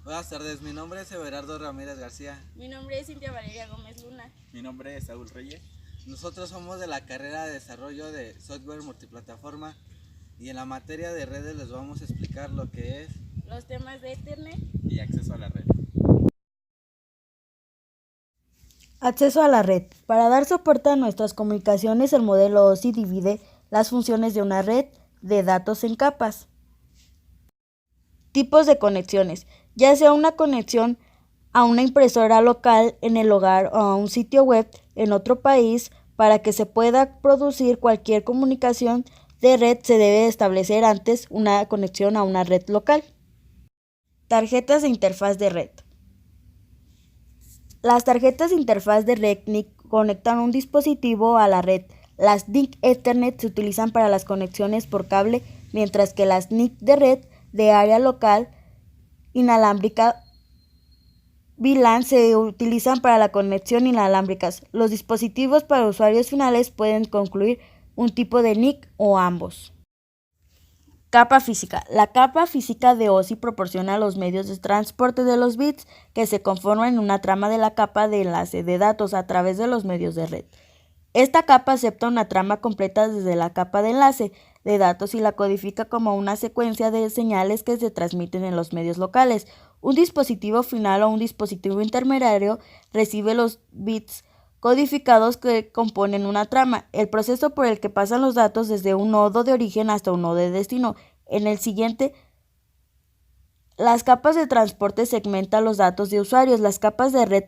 Buenas tardes, mi nombre es Everardo Ramírez García. Mi nombre es Cintia Valeria Gómez Luna. Mi nombre es Saúl Reyes. Nosotros somos de la carrera de desarrollo de software multiplataforma y en la materia de redes les vamos a explicar lo que es Los temas de Ethernet Y acceso a la red. Acceso a la red. Para dar soporte a nuestras comunicaciones, el modelo OSI divide las funciones de una red de datos en capas. Tipos de conexiones, ya sea una conexión a una impresora local en el hogar o a un sitio web en otro país. Para que se pueda producir cualquier comunicación de red se debe establecer antes una conexión a una red local. Tarjetas de interfaz de red. Las tarjetas de interfaz de red NIC conectan un dispositivo a la red. Las NIC Ethernet se utilizan para las conexiones por cable, mientras que las NIC de red de área local inalámbrica VLAN se utilizan para la conexión inalámbricas. Los dispositivos para usuarios finales pueden incluir un tipo de NIC o ambos. Capa física. La capa física de OSI proporciona los medios de transporte de los bits que se conforman en una trama de la capa de enlace de datos a través de los medios de red. Esta capa acepta una trama completa desde la capa de enlace de datos y la codifica como una secuencia de señales que se transmiten en los medios locales. Un dispositivo final o un dispositivo intermediario recibe los bits codificados que componen una trama, el proceso por el que pasan los datos desde un nodo de origen hasta un nodo de destino. En el siguiente, las capas de transporte segmentan los datos de usuarios, las capas de red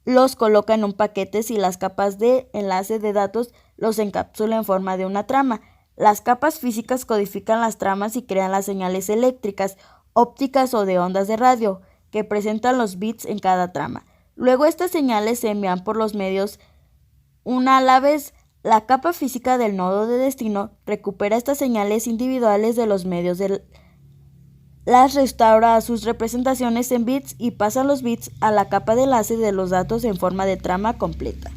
los coloca en un paquete y las capas de enlace de datos los encapsula en forma de una trama. Las capas físicas codifican las tramas y crean las señales eléctricas, ópticas o de ondas de radio que presentan los bits en cada trama. Luego estas señales se envían por los medios una a la vez. La capa física del nodo de destino recupera estas señales individuales de los medios las restaura a sus representaciones en bits y pasa los bits a la capa de enlace de los datos en forma de trama completa.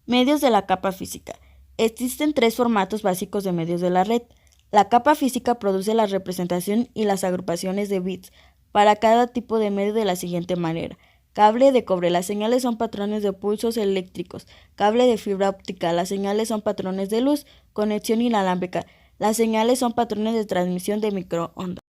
Medios de la capa física. Existen tres formatos básicos de medios de la red. La capa física produce la representación y las agrupaciones de bits para cada tipo de medio de la siguiente manera. Cable de cobre. Las señales son patrones de pulsos eléctricos. Cable de fibra óptica. Las señales son patrones de luz. Conexión inalámbrica. Las señales son patrones de transmisión de microondas.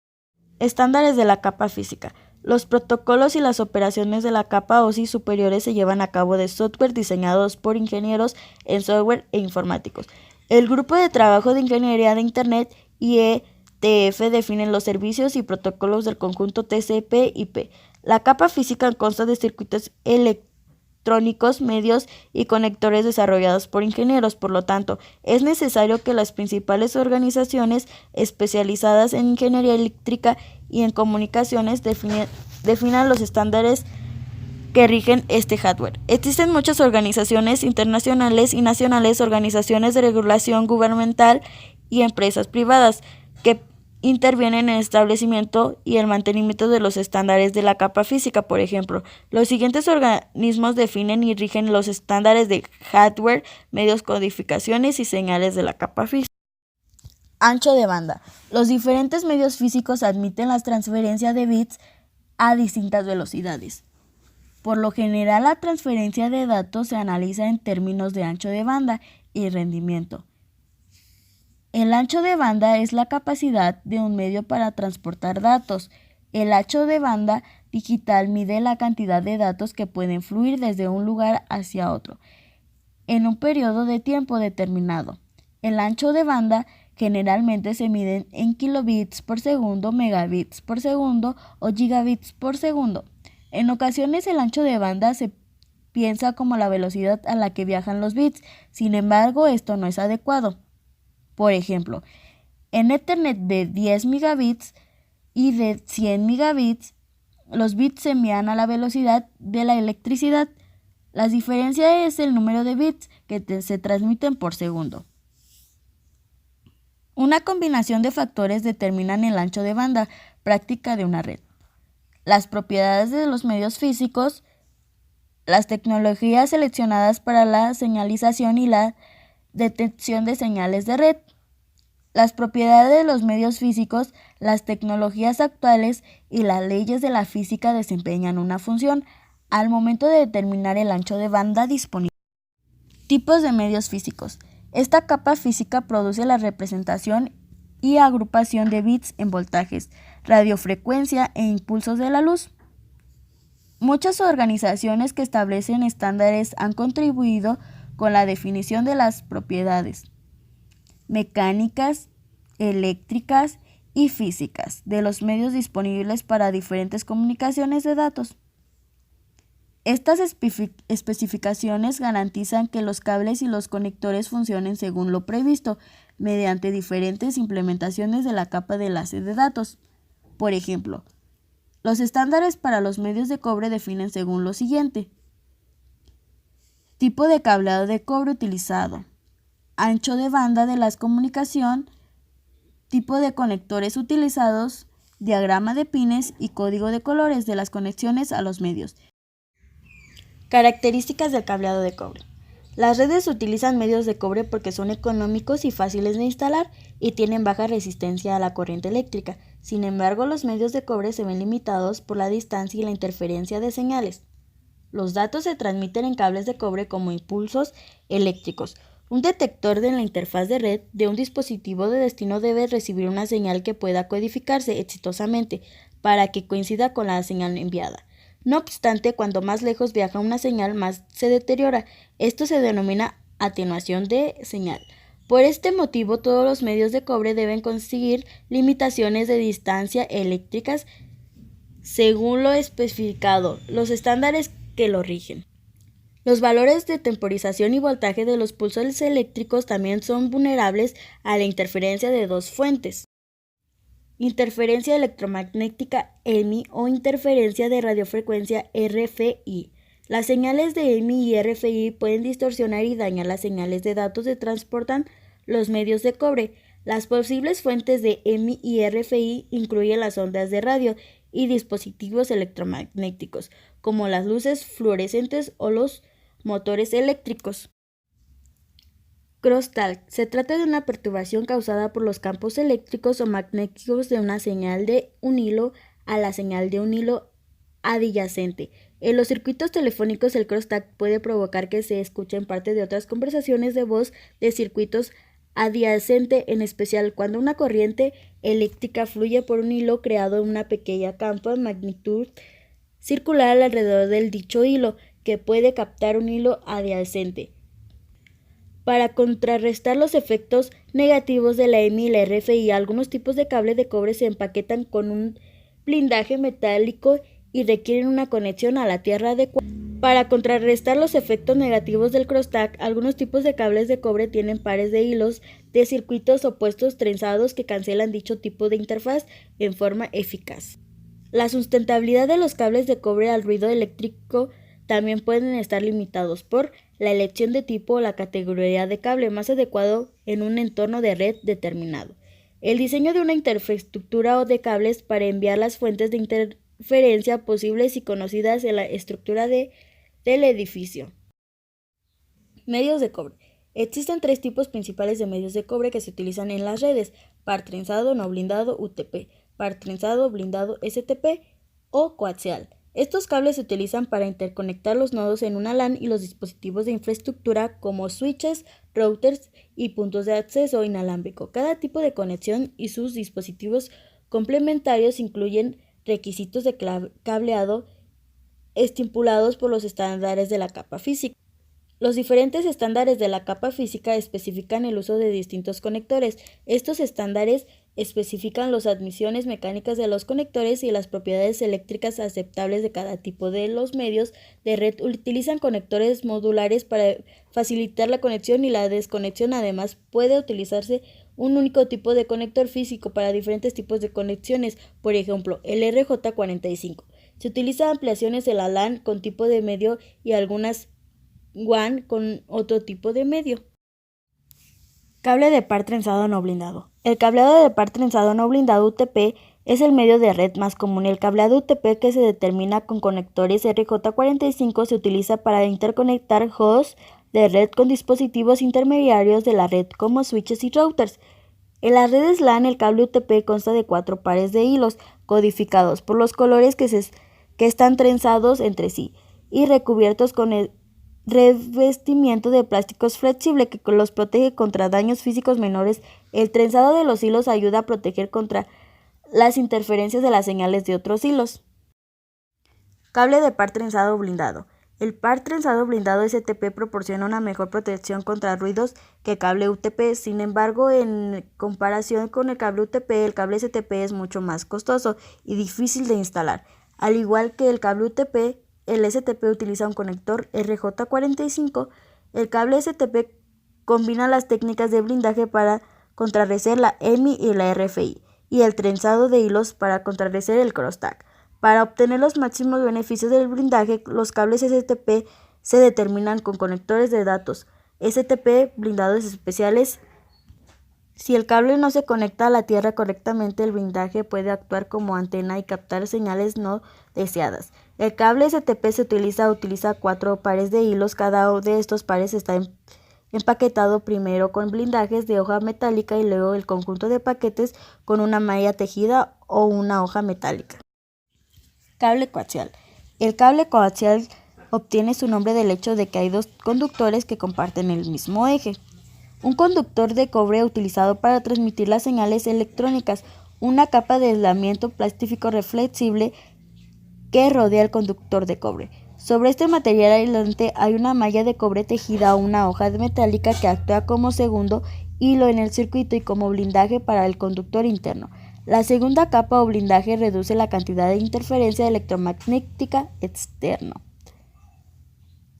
Estándares de la capa física. Los protocolos y las operaciones de la capa OSI superiores se llevan a cabo de software diseñados por ingenieros en software e informáticos. El grupo de trabajo de ingeniería de Internet IETF define los servicios y protocolos del conjunto TCP/IP. La capa física consta de circuitos electrónicos, medios y conectores desarrollados por ingenieros. Por lo tanto, es necesario que las principales organizaciones especializadas en ingeniería eléctrica y en comunicaciones definan los estándares que rigen este hardware. Existen muchas organizaciones internacionales y nacionales, organizaciones de regulación gubernamental y empresas privadas que intervienen en el establecimiento y el mantenimiento de los estándares de la capa física. Por ejemplo, los siguientes organismos definen y rigen los estándares de hardware, medios, codificaciones y señales de la capa física. Ancho de banda. Los diferentes medios físicos admiten la transferencia de bits a distintas velocidades. Por lo general, la transferencia de datos se analiza en términos de ancho de banda y rendimiento. El ancho de banda es la capacidad de un medio para transportar datos. El ancho de banda digital mide la cantidad de datos que pueden fluir desde un lugar hacia otro en un periodo de tiempo determinado. El ancho de banda generalmente se mide en kilobits por segundo, megabits por segundo o gigabits por segundo. En ocasiones el ancho de banda se piensa como la velocidad a la que viajan los bits. Sin embargo, esto no es adecuado. Por ejemplo, en Ethernet de 10 megabits y de 100 megabits, los bits se envían a la velocidad de la electricidad. La diferencia es el número de bits que se transmiten por segundo. Una combinación de factores determinan el ancho de banda práctica de una red. Las propiedades de los medios físicos, las tecnologías seleccionadas para la señalización y la detección de señales de red, Las propiedades de los medios físicos, las tecnologías actuales y las leyes de la física desempeñan una función al momento de determinar el ancho de banda disponible. Tipos de medios físicos. Esta capa física produce la representación y agrupación de bits en voltajes, radiofrecuencia e impulsos de la luz. Muchas organizaciones que establecen estándares han contribuido con la definición de las propiedades mecánicas, eléctricas y físicas de los medios disponibles para diferentes comunicaciones de datos. Estas especificaciones garantizan que los cables y los conectores funcionen según lo previsto mediante diferentes implementaciones de la capa de enlace de datos. Por ejemplo, los estándares para los medios de cobre definen según lo siguiente: tipo de cableado de cobre utilizado, ancho de banda de la comunicación, tipo de conectores utilizados, diagrama de pines y código de colores de las conexiones a los medios. Características del cableado de cobre. Las redes utilizan medios de cobre porque son económicos y fáciles de instalar y tienen baja resistencia a la corriente eléctrica. Sin embargo, los medios de cobre se ven limitados por la distancia y la interferencia de señales. Los datos se transmiten en cables de cobre como impulsos eléctricos. Un detector de la interfaz de red de un dispositivo de destino debe recibir una señal que pueda codificarse exitosamente para que coincida con la señal enviada. No obstante, cuanto más lejos viaja una señal, más se deteriora. Esto se denomina atenuación de señal. Por este motivo, todos los medios de cobre deben conseguir limitaciones de distancia eléctricas según lo especificado, los estándares que lo rigen. Los valores de temporización y voltaje de los pulsos eléctricos también son vulnerables a la interferencia de dos fuentes: interferencia electromagnética EMI o interferencia de radiofrecuencia RFI. Las señales de EMI y RFI pueden distorsionar y dañar las señales de datos que transportan los medios de cobre. Las posibles fuentes de EMI y RFI incluyen las ondas de radio y dispositivos electromagnéticos, como las luces fluorescentes o los motores eléctricos. Crosstalk. Se trata de una perturbación causada por los campos eléctricos o magnéticos de una señal de un hilo a la señal de un hilo adyacente. En los circuitos telefónicos, el crosstalk puede provocar que se escuchen parte de otras conversaciones de voz de circuitos adyacentes, en especial cuando una corriente eléctrica fluye por un hilo creado en una pequeña campo de magnitud circular alrededor del dicho hilo, que puede captar un hilo adyacente. Para contrarrestar los efectos negativos de la EMI y la RFI, algunos tipos de cable de cobre se empaquetan con un blindaje metálico y requieren una conexión a la tierra adecuada. Para contrarrestar los efectos negativos del crosstalk, algunos tipos de cables de cobre tienen pares de hilos de circuitos opuestos trenzados que cancelan dicho tipo de interfaz en forma eficaz. La sustentabilidad de los cables de cobre al ruido eléctrico también pueden estar limitados por la elección de tipo o la categoría de cable más adecuado en un entorno de red determinado. El diseño de una infraestructura o de cables para enviar las fuentes de interferencia posibles y conocidas en la estructura del edificio. Medios de cobre. Existen tres tipos principales de medios de cobre que se utilizan en las redes: par trenzado no blindado UTP, par trenzado blindado STP o coaxial. Estos cables se utilizan para interconectar los nodos en una LAN y los dispositivos de infraestructura como switches, routers y puntos de acceso inalámbrico. Cada tipo de conexión y sus dispositivos complementarios incluyen requisitos de cableado estipulados por los estándares de la capa física. Los diferentes estándares de la capa física especifican el uso de distintos conectores. Estos estándares especifican las admisiones mecánicas de los conectores y las propiedades eléctricas aceptables de cada tipo de los medios de red. Utilizan conectores modulares para facilitar la conexión y la desconexión. Además, puede utilizarse un único tipo de conector físico para diferentes tipos de conexiones, por ejemplo, el RJ45. Se utilizan ampliaciones de la LAN con tipo de medio y algunas WAN con otro tipo de medio. Cable de par trenzado no blindado. El cableado de par trenzado no blindado UTP es el medio de red más común. El cableado UTP, que se determina con conectores RJ45, se utiliza para interconectar hosts de red con dispositivos intermediarios de la red como switches y routers. En las redes LAN, el cable UTP consta de 4 pares de hilos codificados por los colores que están trenzados entre sí y recubiertos con el revestimiento de plásticos flexible que los protege contra daños físicos menores. El trenzado de los hilos ayuda a proteger contra las interferencias de las señales de otros hilos. Cable de par trenzado blindado. El par trenzado blindado STP proporciona una mejor protección contra ruidos que el cable UTP. Sin embargo, en comparación con el cable UTP, el cable STP es mucho más costoso y difícil de instalar. Al igual que el cable UTP, el STP utiliza un conector RJ45. El cable STP combina las técnicas de blindaje para contrarrestar la EMI y la RFI y el trenzado de hilos para contrarrestar el crosstalk. Para obtener los máximos beneficios del blindaje, los cables STP se determinan con conectores de datos STP blindados especiales. Si el cable no se conecta a la tierra correctamente, el blindaje puede actuar como antena y captar señales no deseadas. El cable STP utiliza 4 pares de hilos. Cada uno de estos pares está empaquetado primero con blindajes de hoja metálica y luego el conjunto de paquetes con una malla tejida o una hoja metálica. Cable coaxial. El cable coaxial obtiene su nombre del hecho de que hay 2 conductores que comparten el mismo eje. Un conductor de cobre utilizado para transmitir las señales electrónicas, una capa de aislamiento plástico reflexible que rodea el conductor de cobre. Sobre este material aislante hay una malla de cobre tejida o una hoja metálica que actúa como segundo hilo en el circuito y como blindaje para el conductor interno. La segunda capa o blindaje reduce la cantidad de interferencia electromagnética externa.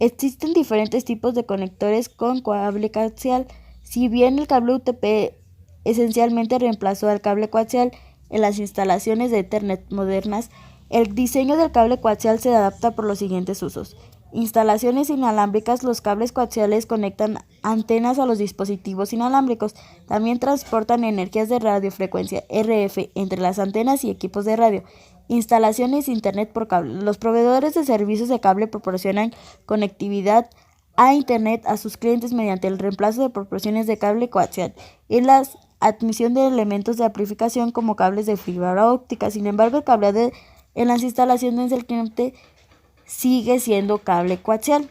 Existen diferentes tipos de conectores con cable coaxial. Si bien el cable UTP esencialmente reemplazó al cable coaxial en las instalaciones de Ethernet modernas, el diseño del cable coaxial se adapta por los siguientes usos. Instalaciones inalámbricas. Los cables coaxiales conectan antenas a los dispositivos inalámbricos. También transportan energías de radiofrecuencia RF entre las antenas y equipos de radio. Instalaciones Internet por cable. Los proveedores de servicios de cable proporcionan conectividad a Internet a sus clientes mediante el reemplazo de porciones de cable coaxial y la admisión de elementos de amplificación como cables de fibra óptica. Sin embargo, el cableado en las instalaciones del cliente sigue siendo cable coaxial.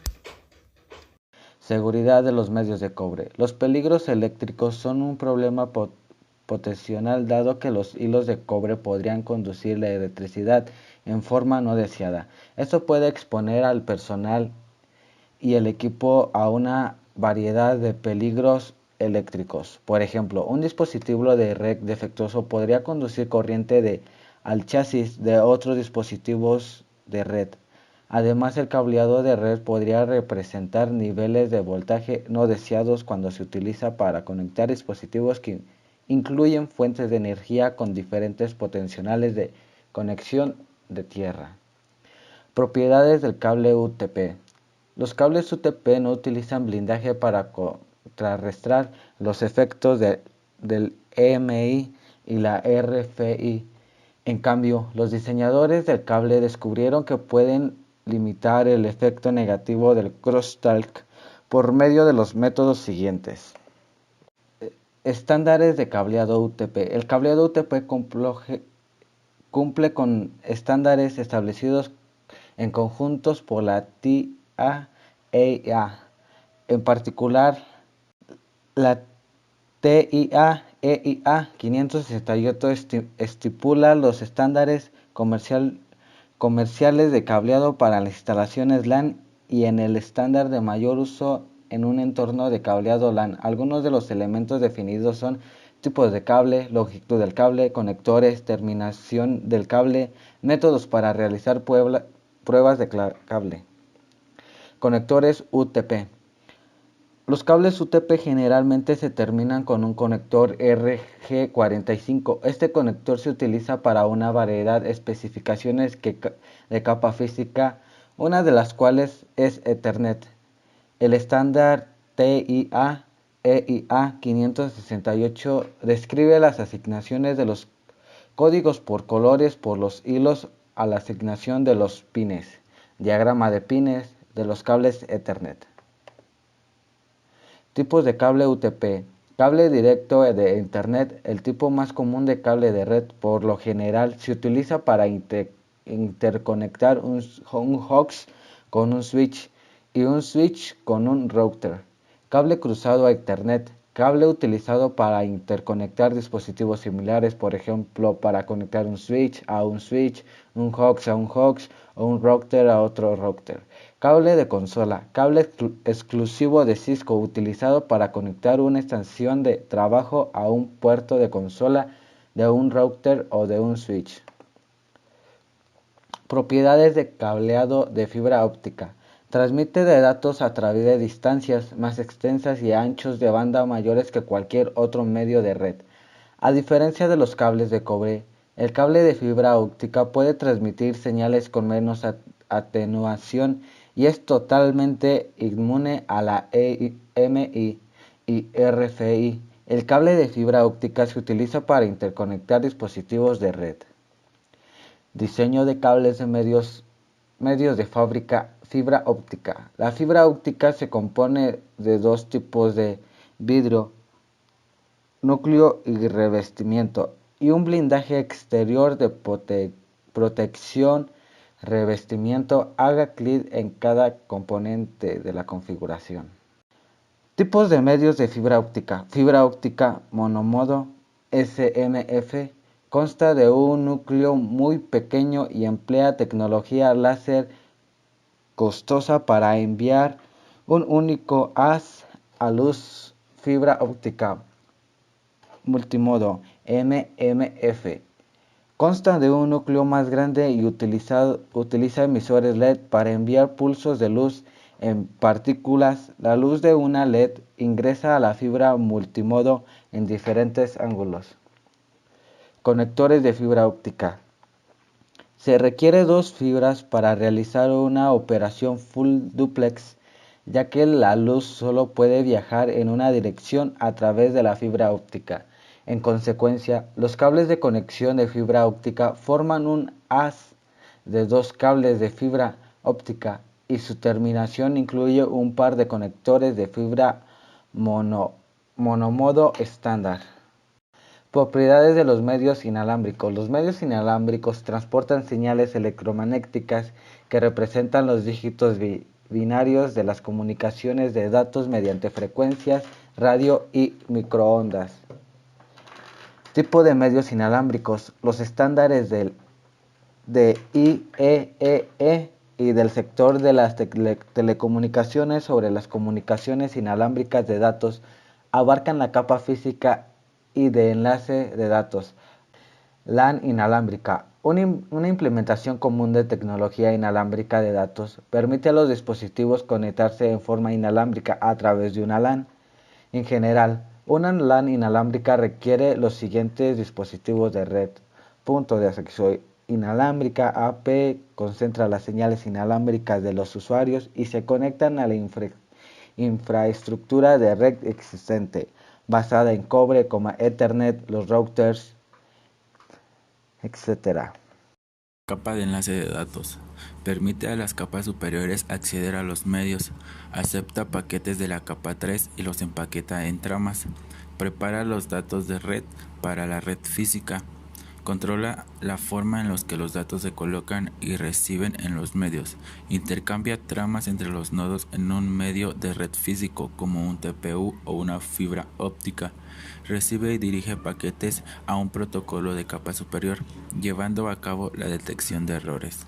Seguridad de los medios de cobre. Los peligros eléctricos son un problema potencial dado que los hilos de cobre podrían conducir la electricidad en forma no deseada. Esto puede exponer al personal y el equipo a una variedad de peligros eléctricos. Por ejemplo, un dispositivo de red defectuoso podría conducir corriente al chasis de otros dispositivos de red. Además, el cableado de red podría representar niveles de voltaje no deseados cuando se utiliza para conectar dispositivos que incluyen fuentes de energía con diferentes potenciales de conexión de tierra. Propiedades del cable UTP. Los cables UTP no utilizan blindaje para contrarrestar los efectos del EMI y la RFI. En cambio, los diseñadores del cable descubrieron que pueden limitar el efecto negativo del crosstalk por medio de los métodos siguientes. Estándares de cableado UTP. El cableado UTP cumple con estándares establecidos en conjuntos por la TIA EIA. En particular, la TIA EIA 568 estipula los estándares comerciales de cableado para las instalaciones LAN y en el estándar de mayor uso en un entorno de cableado LAN. Algunos de los elementos definidos son tipos de cable, longitud del cable, conectores, terminación del cable, métodos para realizar pruebas de cable. Conectores UTP. Los cables UTP generalmente se terminan con un conector RJ45. Este conector se utiliza para una variedad de especificaciones de capa física, una de las cuales es Ethernet. El estándar TIA EIA 568 describe las asignaciones de los códigos por colores por los hilos a la asignación de los pines. Diagrama de pines de los cables Ethernet. Tipos de cable UTP. Cable directo de Internet. El tipo más común de cable de red por lo general se utiliza para interconectar un host con un switch y un switch con un router. Cable cruzado a Ethernet. Cable utilizado para interconectar dispositivos similares, por ejemplo, para conectar un switch, un host a un host o un router a otro router. Cable de consola. Cable exclusivo de Cisco utilizado para conectar una estación de trabajo a un puerto de consola de un router o de un switch. Propiedades de cableado de fibra óptica. Transmite de datos a través de distancias más extensas y anchos de banda mayores que cualquier otro medio de red. A diferencia de los cables de cobre, el cable de fibra óptica puede transmitir señales con menos atenuación y es totalmente inmune a la EMI y RFI. El cable de fibra óptica se utiliza para interconectar dispositivos de red. Diseño de cables de medios de fibra óptica. La fibra óptica se compone de dos tipos de vidrio, núcleo y revestimiento, y un blindaje exterior de protección. Revestimiento. Haga clic en cada componente de la configuración. Tipos de medios de fibra óptica. Fibra óptica monomodo SMF. Consta de un núcleo muy pequeño y emplea tecnología láser costosa para enviar un único haz a luz. Fibra óptica multimodo MMF. Consta de un núcleo más grande y utiliza emisores LED para enviar pulsos de luz en partículas. La luz de una LED ingresa a la fibra multimodo en diferentes ángulos. Conectores de fibra óptica. Se requiere dos fibras para realizar una operación full duplex, ya que la luz solo puede viajar en una dirección a través de la fibra óptica. En consecuencia, los cables de conexión de fibra óptica forman un haz de dos cables de fibra óptica y su terminación incluye un par de conectores de fibra monomodo estándar. Propiedades de los medios inalámbricos. Los medios inalámbricos transportan señales electromagnéticas que representan los dígitos binarios de las comunicaciones de datos mediante frecuencias, radio y microondas. Tipo de medios inalámbricos. Los estándares de IEEE y del sector de las telecomunicaciones sobre las comunicaciones inalámbricas de datos abarcan la capa física y de enlace de datos. LAN inalámbrica. Una implementación común de tecnología inalámbrica de datos permite a los dispositivos conectarse en forma inalámbrica a través de una LAN. En general, una LAN inalámbrica requiere los siguientes dispositivos de red. Punto de acceso inalámbrica AP concentra las señales inalámbricas de los usuarios y se conectan a la infraestructura de red existente, basada en cobre, Ethernet, los routers, etc. Capa de enlace de datos. Permite a las capas superiores acceder a los medios, acepta paquetes de la capa 3 y los empaqueta en tramas, prepara los datos de red para la red física, controla la forma en la que los datos se colocan y reciben en los medios, intercambia tramas entre los nodos en un medio de red físico como un TPU o una fibra óptica, recibe y dirige paquetes a un protocolo de capa superior, llevando a cabo la detección de errores.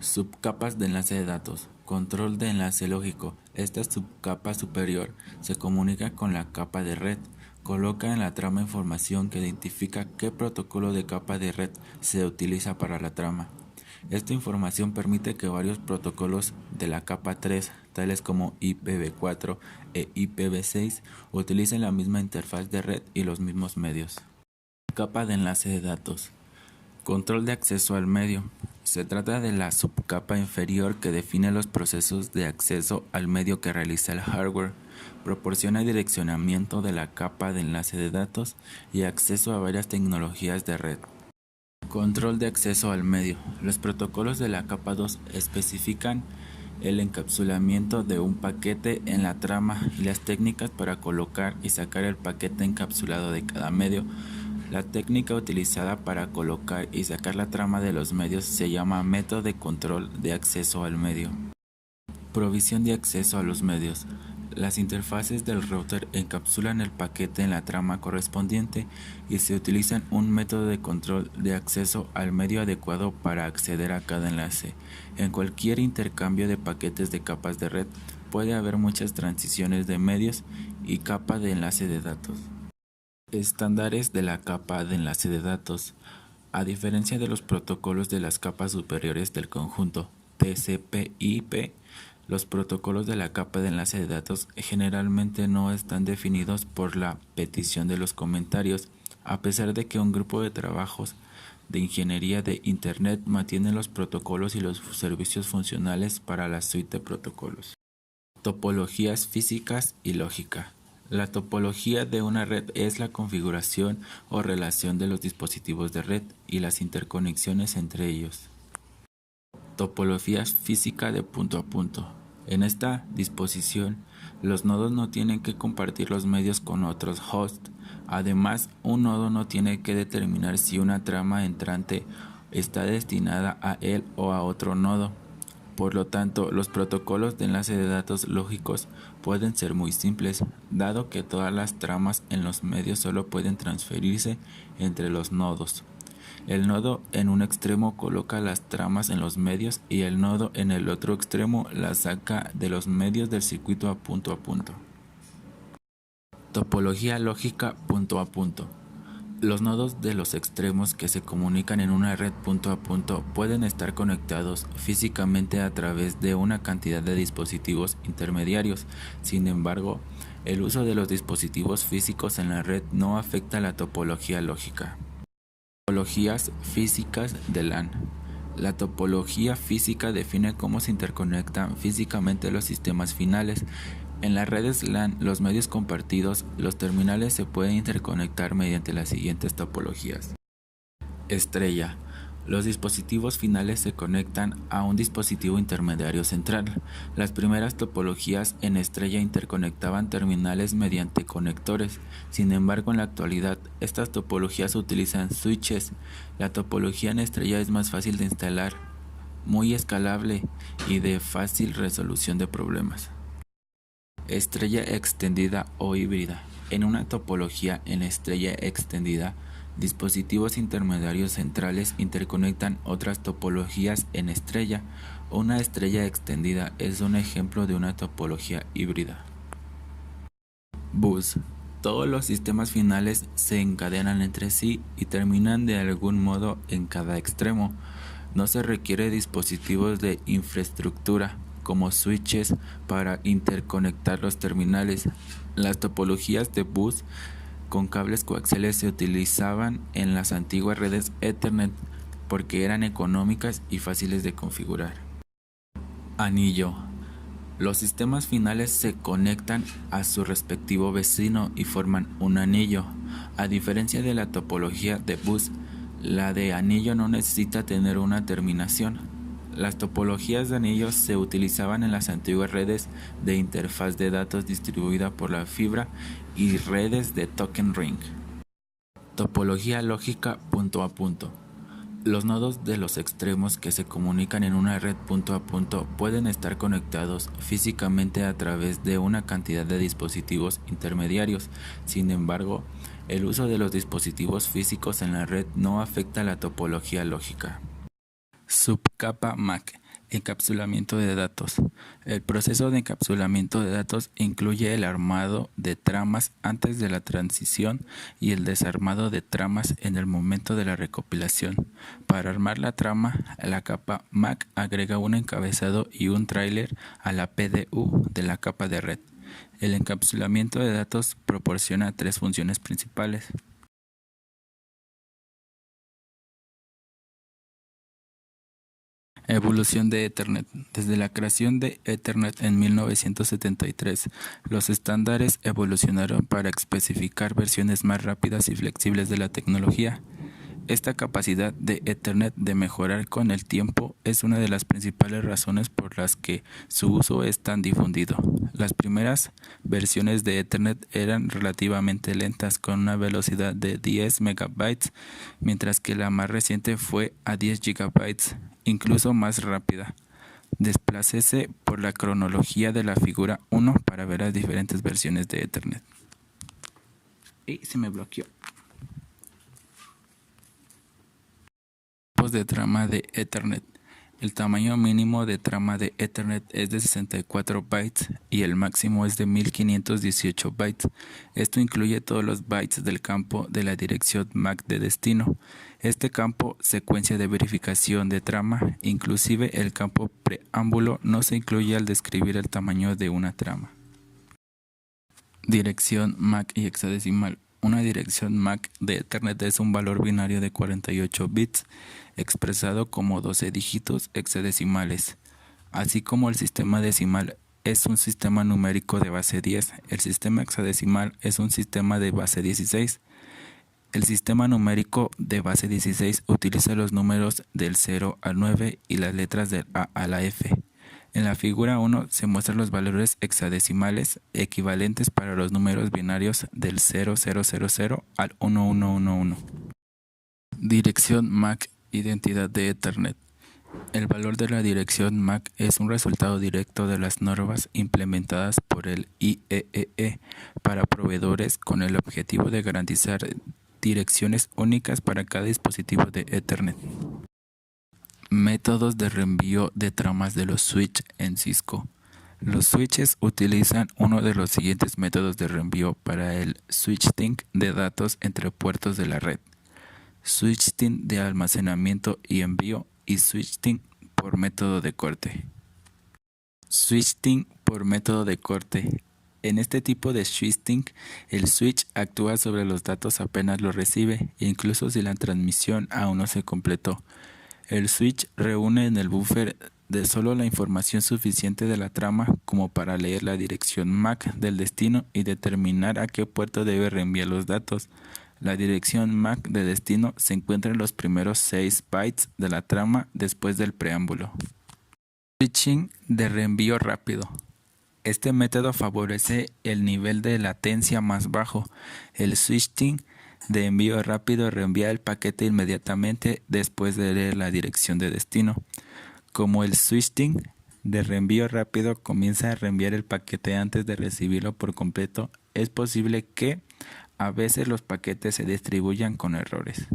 Subcapas de enlace de datos. Control de enlace lógico. Esta subcapa superior se comunica con la capa de red. Coloca en la trama información que identifica qué protocolo de capa de red se utiliza para la trama. Esta información permite que varios protocolos de la capa 3, tales como IPv4 e IPv6, utilicen la misma interfaz de red y los mismos medios. Capa de enlace de datos. Control de acceso al medio. Se trata de la subcapa inferior que define los procesos de acceso al medio que realiza el hardware, proporciona direccionamiento de la capa de enlace de datos y acceso a varias tecnologías de red. Control de acceso al medio. Los protocolos de la capa 2 especifican el encapsulamiento de un paquete en la trama y las técnicas para colocar y sacar el paquete encapsulado de cada medio. La técnica utilizada para colocar y sacar la trama de los medios se llama método de control de acceso al medio. Provisión de acceso a los medios. Las interfaces del router encapsulan el paquete en la trama correspondiente y se utiliza un método de control de acceso al medio adecuado para acceder a cada enlace. En cualquier intercambio de paquetes de capas de red puede haber muchas transiciones de medios y capa de enlace de datos. Estándares de la capa de enlace de datos. A diferencia de los protocolos de las capas superiores del conjunto TCP/IP, los protocolos de la capa de enlace de datos generalmente no están definidos por la petición de los comentarios, a pesar de que un grupo de trabajos de ingeniería de Internet mantiene los protocolos y los servicios funcionales para la suite de protocolos. Topologías físicas y lógica. La topología de una red es la configuración o relación de los dispositivos de red y las interconexiones entre ellos. Topología física de punto a punto. En esta disposición, los nodos no tienen que compartir los medios con otros hosts. Además, un nodo no tiene que determinar si una trama entrante está destinada a él o a otro nodo. Por lo tanto, los protocolos de enlace de datos lógicos pueden ser muy simples, dado que todas las tramas en los medios solo pueden transferirse entre los nodos. El nodo en un extremo coloca las tramas en los medios y el nodo en el otro extremo las saca de los medios del circuito a punto. Topología lógica punto a punto. Los nodos de los extremos que se comunican en una red punto a punto pueden estar conectados físicamente a través de una cantidad de dispositivos intermediarios. Sin embargo, el uso de los dispositivos físicos en la red no afecta la topología lógica. Topologías físicas de LAN. La topología física define cómo se interconectan físicamente los sistemas finales. En las redes LAN, los medios compartidos, los terminales se pueden interconectar mediante las siguientes topologías. Estrella. Los dispositivos finales se conectan a un dispositivo intermediario central. Las primeras topologías en estrella interconectaban terminales mediante conectores. Sin embargo, en la actualidad, estas topologías utilizan switches. La topología en estrella es más fácil de instalar, muy escalable y de fácil resolución de problemas. Estrella extendida o híbrida. En una topología en estrella extendida, dispositivos intermediarios centrales interconectan otras topologías en estrella. Una estrella extendida es un ejemplo de una topología híbrida. Bus. Todos los sistemas finales se encadenan entre sí y terminan de algún modo en cada extremo. No se requiere dispositivos de infraestructura como switches para interconectar los terminales. Las topologías de bus con cables coaxiales se utilizaban en las antiguas redes Ethernet porque eran económicas y fáciles de configurar. Anillo. Los sistemas finales se conectan a su respectivo vecino y forman un anillo. A diferencia de la topología de bus, la de anillo no necesita tener una terminación. Las topologías de anillos se utilizaban en las antiguas redes de interfaz de datos distribuida por la fibra y redes de token ring. Topología lógica punto a punto. Los nodos de los extremos que se comunican en una red punto a punto pueden estar conectados físicamente a través de una cantidad de dispositivos intermediarios. Sin embargo, el uso de los dispositivos físicos en la red no afecta la topología lógica. Subcapa MAC. Encapsulamiento de datos. El proceso de encapsulamiento de datos incluye el armado de tramas antes de la transición y el desarmado de tramas en el momento de la recopilación. Para armar la trama, la capa MAC agrega un encabezado y un tráiler a la PDU de la capa de red. El encapsulamiento de datos proporciona tres funciones principales. Evolución de Ethernet. Desde la creación de Ethernet en 1973, los estándares evolucionaron para especificar versiones más rápidas y flexibles de la tecnología. Esta capacidad de Ethernet de mejorar con el tiempo es una de las principales razones por las que su uso es tan difundido. Las primeras versiones de Ethernet eran relativamente lentas con una velocidad de 10 megabytes, mientras que la más reciente fue a 10 gigabytes, incluso más rápida. Desplácese por la cronología de la figura 1 para ver las diferentes versiones de Ethernet. Y se me bloqueó. Tipos de trama de Ethernet. El tamaño mínimo de trama de Ethernet es de 64 bytes y el máximo es de 1518 bytes. Esto incluye todos los bytes del campo de la dirección MAC de destino. Este campo secuencia de verificación de trama, inclusive el campo preámbulo, no se incluye al describir el tamaño de una trama. Dirección MAC y hexadecimal. Una dirección MAC de Ethernet es un valor binario de 48 bits, expresado como 12 dígitos hexadecimales. Así como el sistema decimal es un sistema numérico de base 10, el sistema hexadecimal es un sistema de base 16. El sistema numérico de base 16 utiliza los números del 0 al 9 y las letras del A a la F. En la figura 1 se muestran los valores hexadecimales equivalentes para los números binarios del 0000 al 1111. Dirección MAC, identidad de Ethernet. El valor de la dirección MAC es un resultado directo de las normas implementadas por el IEEE para proveedores con el objetivo de garantizar direcciones únicas para cada dispositivo de Ethernet. Métodos de reenvío de tramas de los switches en Cisco. Los switches utilizan uno de los siguientes métodos de reenvío para el switching de datos entre puertos de la red: switching de almacenamiento y envío y switching por método de corte. Switching por método de corte. En este tipo de switching, el switch actúa sobre los datos apenas los recibe, incluso si la transmisión aún no se completó. El switch reúne en el buffer de solo la información suficiente de la trama como para leer la dirección MAC del destino y determinar a qué puerto debe reenviar los datos. La dirección MAC de destino se encuentra en los primeros 6 bytes de la trama después del preámbulo. Switching de reenvío rápido. Este método favorece el nivel de latencia más bajo. El switching de envío rápido reenvía el paquete inmediatamente después de leer la dirección de destino. Como el switching de reenvío rápido comienza a reenviar el paquete antes de recibirlo por completo, es posible que a veces los paquetes se distribuyan con errores.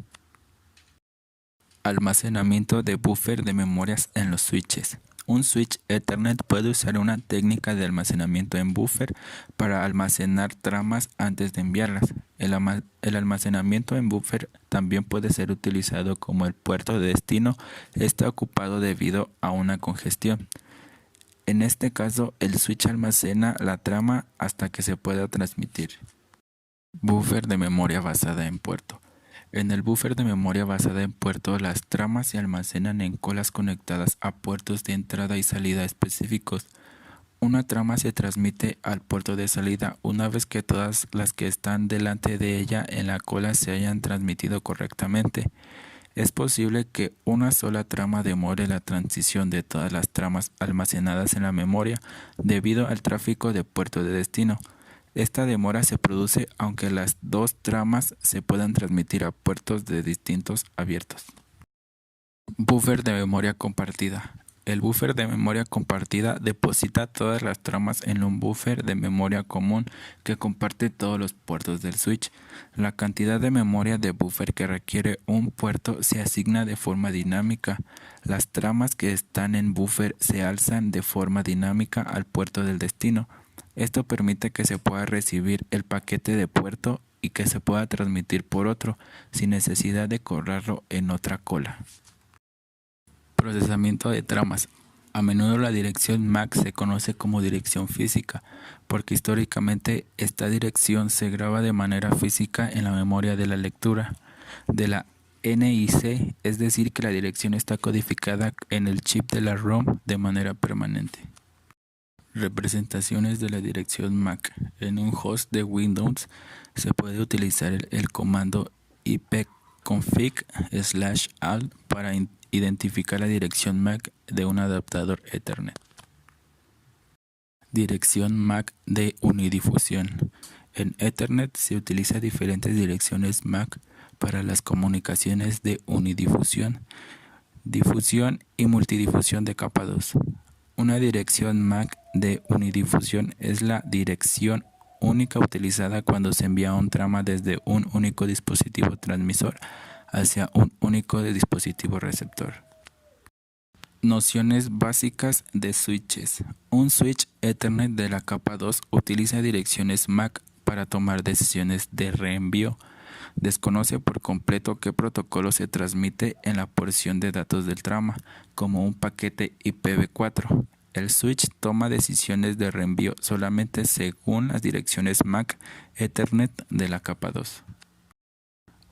Almacenamiento de buffer de memorias en los switches. Un switch Ethernet puede usar una técnica de almacenamiento en buffer para almacenar tramas antes de enviarlas. El almacenamiento en buffer también puede ser utilizado como el puerto de destino está ocupado debido a una congestión. En este caso, el switch almacena la trama hasta que se pueda transmitir. Buffer de memoria basada en puerto. En el buffer de memoria basada en puerto, las tramas se almacenan en colas conectadas a puertos de entrada y salida específicos. Una trama se transmite al puerto de salida una vez que todas las que están delante de ella en la cola se hayan transmitido correctamente. Es posible que una sola trama demore la transición de todas las tramas almacenadas en la memoria debido al tráfico de puerto de destino. Esta demora se produce aunque las dos tramas se puedan transmitir a puertos de distintos abiertos. Buffer de memoria compartida. El buffer de memoria compartida deposita todas las tramas en un buffer de memoria común que comparte todos los puertos del switch. La cantidad de memoria de buffer que requiere un puerto se asigna de forma dinámica. Las tramas que están en buffer se alzan de forma dinámica al puerto del destino. Esto permite que se pueda recibir el paquete de puerto y que se pueda transmitir por otro, sin necesidad de correrlo en otra cola. Procesamiento de tramas. A menudo la dirección MAC se conoce como dirección física, porque históricamente esta dirección se graba de manera física en la memoria de la lectura de la NIC, es decir, que la dirección está codificada en el chip de la ROM de manera permanente. Representaciones de la dirección MAC. En un host de Windows se puede utilizar el comando ipconfig config/alt para identificar la dirección MAC de un adaptador Ethernet. Dirección MAC de unidifusión. En Ethernet se utilizan diferentes direcciones MAC para las comunicaciones de unidifusión, difusión y multidifusión de capa 2. Una dirección MAC de unidifusión es la dirección única utilizada cuando se envía un trama desde un único dispositivo transmisor hacia un único dispositivo receptor. Nociones básicas de switches. Un switch Ethernet de la capa 2 utiliza direcciones MAC para tomar decisiones de reenvío. Desconoce por completo qué protocolo se transmite en la porción de datos del trama, como un paquete IPv4. El switch toma decisiones de reenvío solamente según las direcciones MAC Ethernet de la capa 2.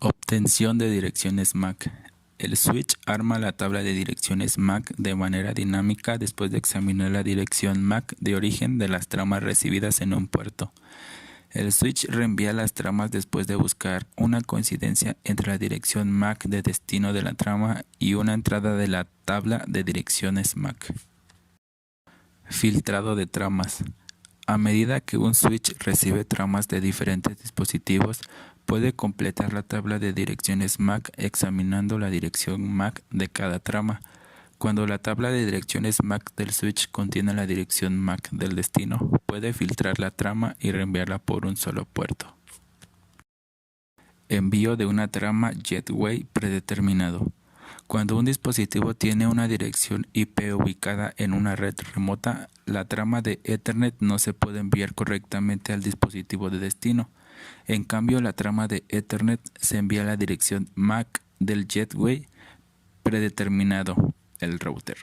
Obtención de direcciones MAC. El switch arma la tabla de direcciones MAC de manera dinámica después de examinar la dirección MAC de origen de las tramas recibidas en un puerto. El switch reenvía las tramas después de buscar una coincidencia entre la dirección MAC de destino de la trama y una entrada de la tabla de direcciones MAC. Filtrado de tramas. A medida que un switch recibe tramas de diferentes dispositivos, puede completar la tabla de direcciones MAC examinando la dirección MAC de cada trama. Cuando la tabla de direcciones MAC del switch contiene la dirección MAC del destino, puede filtrar la trama y reenviarla por un solo puerto. Envío de una trama gateway predeterminado. Cuando un dispositivo tiene una dirección IP ubicada en una red remota, la trama de Ethernet no se puede enviar correctamente al dispositivo de destino. En cambio, la trama de Ethernet se envía a la dirección MAC del gateway predeterminado, el router.